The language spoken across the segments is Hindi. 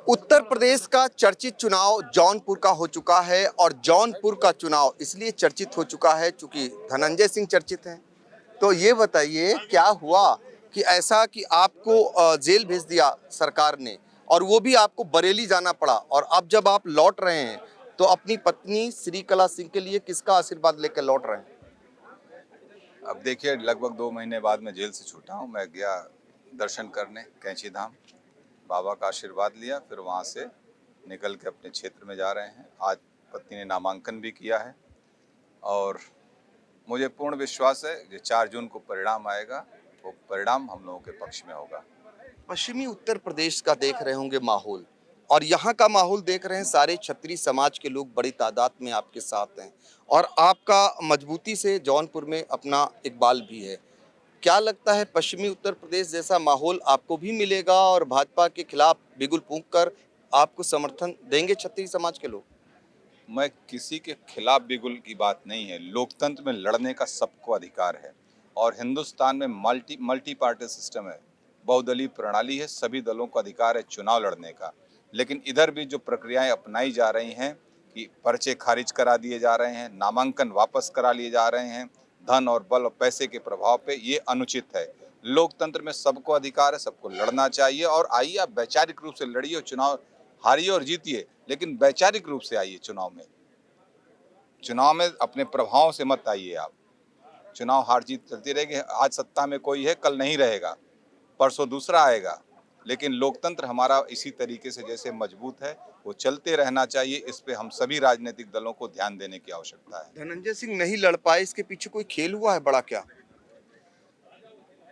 उत्तर प्रदेश का चर्चित चुनाव जौनपुर का हो चुका है और जौनपुर का चुनाव इसलिए चर्चित हो चुका है क्योंकि धनंजय सिंह चर्चित हैं। तो ये बताइए क्या हुआ कि ऐसा कि आपको जेल भेज दिया सरकार ने और वो भी आपको बरेली जाना पड़ा और अब जब आप लौट रहे हैं तो अपनी पत्नी श्रीकला सिंह के लिए किसका आशीर्वाद लेकर लौट रहे हैं? अब देखिए, लगभग 2 महीने बाद मैं जेल से छूटा हूँ। मैं गया दर्शन करने कैंची धाम, बाबा का आशीर्वाद लिया, फिर वहाँ से निकल के अपने क्षेत्र में जा रहे हैं। आज पत्नी ने नामांकन भी किया है और मुझे पूर्ण विश्वास है कि 4 जून को परिणाम आएगा, वो परिणाम हम लोगों के पक्ष में होगा। पश्चिमी उत्तर प्रदेश का देख रहे होंगे माहौल और यहाँ का माहौल देख रहे हैं, सारे क्षत्रिय समाज के लोग बड़ी तादाद में आपके साथ हैं और आपका मजबूती से जौनपुर में अपना इकबाल भी है। क्या लगता है पश्चिमी उत्तर प्रदेश जैसा माहौल आपको भी मिलेगा और भाजपा के खिलाफ बिगुल फूंक कर आपको समर्थन देंगे क्षत्रिय समाज के लोग? मैं किसी के खिलाफ बिगुल की बात नहीं है। लोकतंत्र में लड़ने का सबको अधिकार है और हिंदुस्तान में मल्टी पार्टी सिस्टम है, बहुदलीय प्रणाली है। सभी दलों को अधिकार है चुनाव लड़ने का। लेकिन इधर भी जो प्रक्रियाएं अपनाई जा रही हैं कि पर्चे खारिज करा दिए जा रहे हैं, नामांकन वापस करा लिए जा रहे हैं, धन और बल और पैसे के प्रभाव पे, ये अनुचित है। लोकतंत्र में सबको अधिकार है, सबको लड़ना चाहिए और आइए आप वैचारिक रूप से लड़िए और चुनाव हारिए और जीतिए, लेकिन वैचारिक रूप से आइए। चुनाव में अपने प्रभाव से मत आइए आप। चुनाव हार जीत चलती रहेगी। आज सत्ता में कोई है, कल नहीं रहेगा, परसों दूसरा आएगा। लेकिन लोकतंत्र हमारा इसी तरीके से जैसे मजबूत है, वो चलते रहना चाहिए। इस पे हम सभी राजनीतिक दलों को ध्यान देने की आवश्यकता है। धनंजय सिंह नहीं लड़ पाए, इसके पीछे कोई खेल हुआ है बड़ा क्या?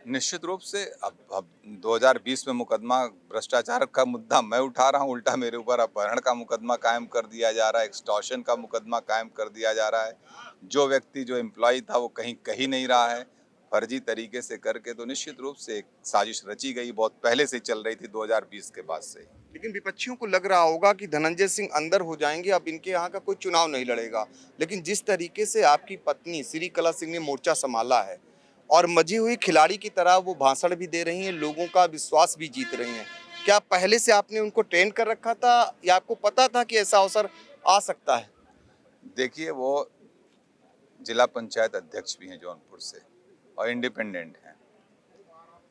निश्चित रूप से अब 2020 में मुकदमा भ्रष्टाचार का मुद्दा मैं उठा रहा हूँ, उल्टा मेरे ऊपर अपहरण का मुकदमा कायम कर दिया जा रहा है, एक्सटॉर्शन का मुकदमा कायम कर दिया जा रहा है। जो व्यक्ति जो एम्प्लॉय था वो कहीं कहीं नहीं रहा है, फर्जी तरीके से करके। तो निश्चित रूप से एक साजिश रची गई, बहुत पहले से चल रही थी 2020 के बाद से। लेकिन विपक्षियों को लग रहा होगा कि धनंजय सिंह अंदर हो जाएंगे, अब इनके यहाँ का कोई चुनाव नहीं लड़ेगा। लेकिन जिस तरीके से आपकी पत्नी श्रीकला सिंह ने मोर्चा संभाला है और मजी हुई खिलाड़ी की तरह वो भाषण भी दे रही हैं, लोगों का विश्वास भी जीत रही हैं, क्या पहले से आपने उनको ट्रेन कर रखा था या आपको पता था कि ऐसा अवसर आ सकता है? देखिए, वो जिला पंचायत अध्यक्ष भी हैं जौनपुर से और इंडिपेंडेंट हैं।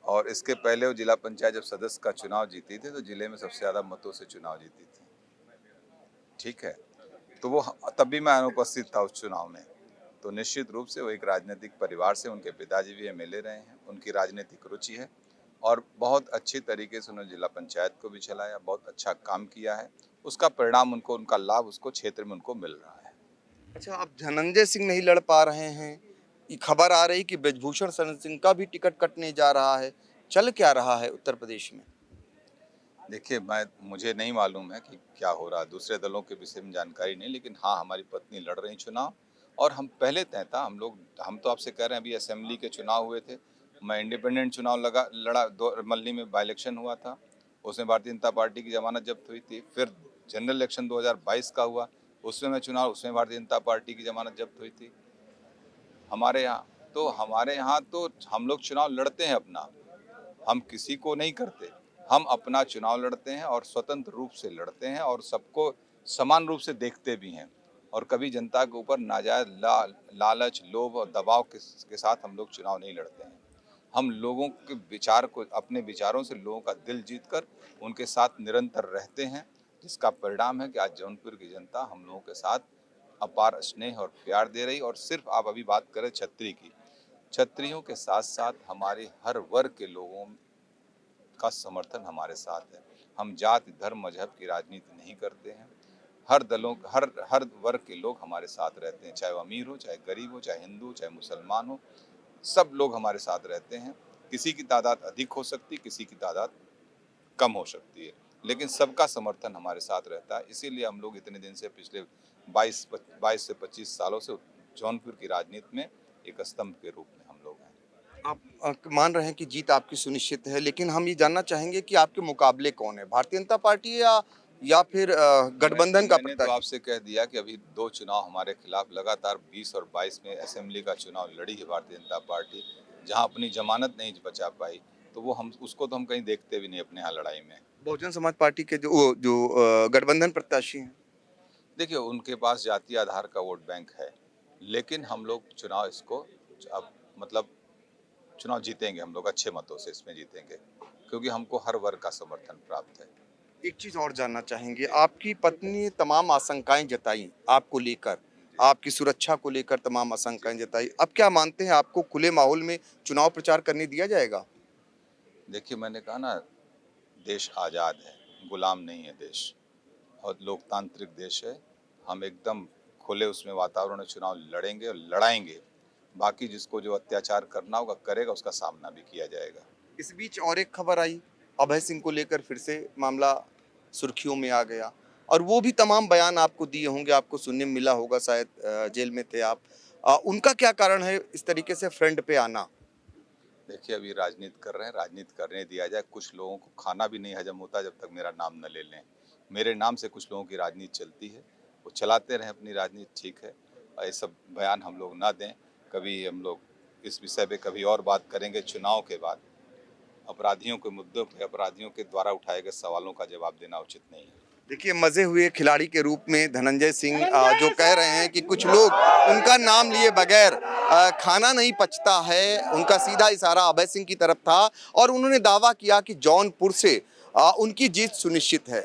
और इसके पहले वो जिला पंचायत जब सदस्य का चुनाव जीती थी तो जिले में सबसे ज़्यादा मतों से चुनाव जीती थी। ठीक है, तो वो तब भी मैं अनुपस्थित था उस चुनाव में। तो निश्चित रूप से वो एक राजनीतिक परिवार से, उनके पिताजी भी एमएलए रहे हैं, उनकी राजनीतिक रुचि है और बहुत अच्छी तरीके से उन्होंने जिला पंचायत को भी चलाया, बहुत अच्छा काम किया है। उसका परिणाम उनको, उनका लाभ उसको क्षेत्र में उनको मिल रहा है। अच्छा, अब धनंजय सिंह नहीं लड़ पा रहे हैं, ये खबर आ रही कि ब्रजभूषण शरण सिंह का भी टिकट कटने जा रहा है। चल क्या रहा है उत्तर प्रदेश में? देखिए, मुझे नहीं मालूम है कि क्या हो रहा है, दूसरे दलों के विषय में जानकारी नहीं। लेकिन हाँ, हमारी पत्नी लड़ रही चुनाव और हम पहले तय था। हम तो आपसे कह रहे हैं, अभी असेंबली के चुनाव हुए थे, मैं इंडिपेंडेंट चुनाव लड़ा, दो मल्ली में बाई इलेक्शन हुआ था, उसमें भारतीय जनता पार्टी की जमानत जब्त हुई थी। फिर जनरल इलेक्शन 2022 का हुआ, उसमें मैं चुनाव, उसमें भारतीय जनता पार्टी की जमानत जब्त हुई थी। हमारे यहाँ तो हम लोग चुनाव लड़ते हैं अपना, हम किसी को नहीं करते। हम अपना चुनाव लड़ते हैं और स्वतंत्र रूप से लड़ते हैं और सबको समान रूप से देखते भी हैं। और कभी जनता के ऊपर नाजायज लालच, लोभ और दबाव के साथ हम लोग चुनाव नहीं लड़ते हैं। हम लोगों के विचार को, अपने विचारों से लोगों का दिल जीतकर उनके साथ निरंतर रहते हैं, जिसका परिणाम है कि आज जौनपुर की जनता हम लोगों के साथ अपार स्नेह और प्यार दे रही। और सिर्फ आप अभी बात करें छत्री की, छत्रियों के साथ साथ हमारे हर वर्ग के लोगों का समर्थन हमारे साथ है। हम जाति, धर्म, मजहब की राजनीति नहीं करते हैं। हर वर्ग के लोग हमारे साथ रहते हैं, चाहे वो अमीर हो, चाहे गरीब हो, चाहे हिंदू, चाहे मुसलमान हो, सब लोग हमारे साथ रहते हैं। किसी की तादाद अधिक हो सकती, किसी की तादाद कम हो सकती है, लेकिन सबका समर्थन हमारे साथ रहता है। इसीलिए हम लोग इतने दिन से, पिछले 22 से 25 सालों से जौनपुर की राजनीति में एक स्तंभ के रूप में हम लोग हैं। आप मान रहे हैं कि जीत आपकी सुनिश्चित है, लेकिन हम ये जानना चाहेंगे कि आपके मुकाबले कौन है? भारतीय जनता पार्टी या फिर गठबंधन का मैंने तो प्रत्याशी? आपसे कह दिया कि अभी 2 चुनाव हमारे खिलाफ लगातार 20 और 22 में असेंबली का चुनाव लड़ी है भारतीय जनता पार्टी, जहां अपनी जमानत नहीं बचा पाई। तो वो हम उसको तो हम कहीं देखते भी नहीं अपने यहाँ लड़ाई में। बहुजन समाज पार्टी के जो गठबंधन प्रत्याशी हैं। देखिए, उनके पास जातीय आधार का वोट बैंक है, लेकिन हम लोग चुनाव इसको अब मतलब चुनाव जीतेंगे, हम लोग अच्छे मतों से इसमें जीतेंगे, क्योंकि हमको हर वर्ग का समर्थन प्राप्त है। एक चीज और जानना चाहेंगे, आपकी पत्नी ने तमाम आशंकाएं जताई आपको लेकर, आपकी सुरक्षा को लेकर तमाम आशंकाएं जताई। अब क्या मानते हैं, आपको खुले माहौल में चुनाव प्रचार करने दिया जाएगा? देखिए, मैंने कहा ना, देश आज़ाद है, गुलाम नहीं है देश, और लोकतांत्रिक देश है। हम एकदम खुले उसमें वातावरण में चुनाव लड़ेंगे और लड़ाएंगे। बाकी जिसको जो अत्याचार करना होगा करेगा, उसका सामना भी किया जाएगा। इस बीच और एक खबर आई, अभय सिंह को लेकर फिर से मामला सुर्खियों में आ गया, और वो भी तमाम बयान आपको दिए होंगे, आपको सुनने में मिला होगा, शायद जेल में थे आप। उनका क्या कारण है इस तरीके से फ्रंट पे आना? देखिए, अभी राजनीति कर रहे हैं, राजनीति करने दिया जाए। कुछ लोगों को खाना भी नहीं हजम होता जब तक मेरा नाम न ले लें। मेरे नाम से कुछ लोगों की राजनीति चलती है, वो चलाते रहें अपनी राजनीति, ठीक है। और ये सब बयान हम लोग ना दें। कभी हम लोग इस विषय पे कभी और बात करेंगे चुनाव के बाद। अपराधियों के मुद्दों पे अपराधियों के द्वारा उठाए गए सवालों का जवाब देना उचित नहीं है। देखिए, मजे हुए खिलाड़ी के रूप में धनंजय सिंह जो कह रहे हैं कि कुछ लोग उनका नाम लिए बगैर खाना नहीं पचता है, उनका सीधा इशारा अभय सिंह की तरफ था, और उन्होंने दावा किया कि जौनपुर से उनकी जीत सुनिश्चित है।